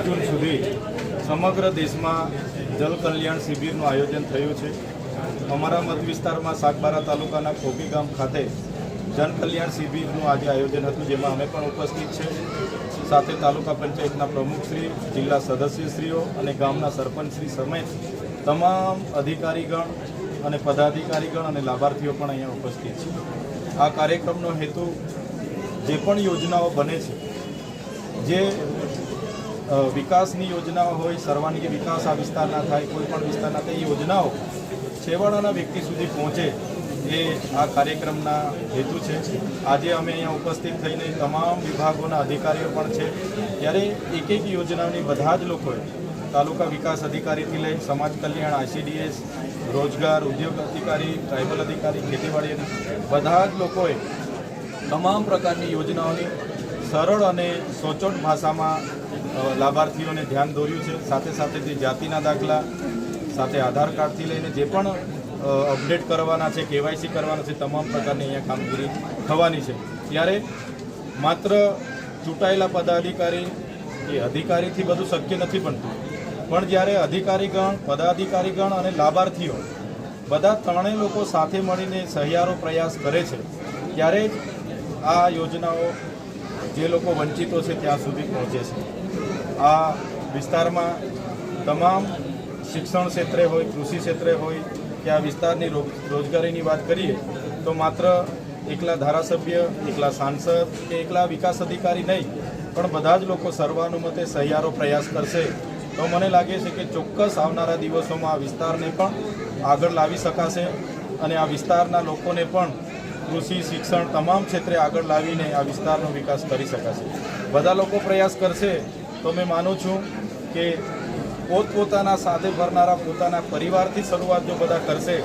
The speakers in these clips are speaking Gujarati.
जून सुधी समग्र देश में जल कल्याण शिबिरનું आयोजन થયું છે। અમારા મત વિસ્તારમાં સાગબારા તાલુકાના ખોકી ગામ ખાતે જન કલ્યાણ શિબિરનું આજે આયોજન હતું, જેમાં અમે પણ ઉપસ્થિત છે। સાથે તાલુકા પંચાયતના પ્રમુખશ્રી, જિલ્લા સદસ્યશ્રીઓ અને ગામના સરપંચશ્રી સમેત તમામ અધિકારીગણ અને પદાધિકારીગણ અને લાભાર્થીઓ પણ અહીંયા ઉપસ્થિત છે। આ કાર્યક્રમનો હેતુ જે પણ યોજનાઓ બને છે, જે વિકાસની યોજનાઓ હોય, સર્વાંગી વિકાસ આ વિસ્તારના થાય, કોઈપણ વિસ્તારના તે યોજનાઓ છેવાડાના વ્યક્તિ સુધી પહોંચે એ આ કાર્યક્રમના હેતુ છે। આજે અમે અહીંયા ઉપસ્થિત થઈને તમામ વિભાગોના અધિકારીઓ પણ છે, ત્યારે એક એક યોજનાઓની બધા જ લોકોએ તાલુકા વિકાસ અધિકારીથી લઈ સમાજ કલ્યાણ, ICDS, રોજગાર, ઉદ્યોગ અધિકારી, ટ્રાઇબલ અધિકારી, ખેતીવાડી બધા જ લોકોએ તમામ પ્રકારની યોજનાઓની સરળ અને સચોટ ભાષામાં લાભાર્થીઓને ધ્યાન દોર્યું છે। સાથે સાથે તે જાતિના દાખલા સાથે આધાર કાર્ડથી લઈને જે પણ અપડેટ કરવાના છે, KYC કરવાના છે, તમામ પ્રકારની અહીંયા કામગીરી થવાની છે। ત્યારે માત્ર ચૂંટાયેલા પદાધિકારી કે અધિકારીથી બધું શક્ય નથી બનતું, પણ જ્યારે અધિકારીગણ, પદાધિકારીગણ અને લાભાર્થીઓ બધા ત્રણેય લોકો સાથે મળીને સહિયારો પ્રયાસ કરે છે, ત્યારે જ આ યોજનાઓ જે લોકો વંચિતો છે ત્યાં સુધી પહોંચે છે। આ વિસ્તારમાં તમામ શિક્ષણ ક્ષેત્રે હોય, કૃષિ ક્ષેત્રે હોય કે આ વિસ્તારની રોજગારીની વાત કરીએ તો માત્ર એકલા ધારાસભ્ય, એકલા સાંસદ કે એકલા વિકાસ અધિકારી નહીં, પણ બધા જ લોકો સર્વાનુમતે સહિયારો પ્રયાસ કરશે તો મને લાગે છે કે ચોક્કસ આવનારા દિવસોમાં આ વિસ્તારને પણ આગળ લાવી શકાશે અને આ વિસ્તારના લોકોને પણ કૃષિ, શિક્ષણ તમામ ક્ષેત્રે આગળ લાવીને આ વિસ્તારનો વિકાસ કરી શકાશે। બધા લોકો પ્રયાસ કરશે તો મેં માનું છું કે પોતપોતાના સાથે ભરનારા પોતાના પરિવારથી શરૂઆત જો બધા કરશે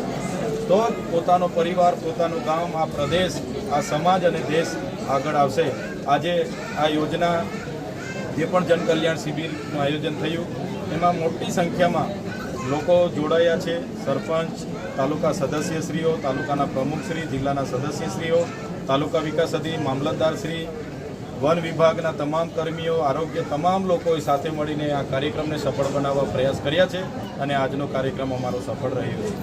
તો જ પોતાનો પરિવાર, પોતાનું ગામ, આ પ્રદેશ, આ સમાજ અને દેશ આગળ આવશે। આજે આ યોજના જે પણ જનકલ્યાણ શિબિરનું આયોજન થયું એમાં મોટી સંખ્યામાં લોકો જોડાયા છે। સરપંચ, તાલુકા સદસ્યશ્રીઓ, તાલુકાના પ્રમુખશ્રી, જિલ્લાના સદસ્યશ્રીઓ, તાલુકા વિકાસ અધિકારી, મામલતદારશ્રી, વન વિભાગના તમામ કર્મીઓ, આરોગ્ય તમામ લોકોએ સાથે મળીને આ કાર્યક્રમને સફળ બનાવવા પ્રયાસ કર્યા છે અને આજનો કાર્યક્રમ અમારો સફળ રહ્યો છે।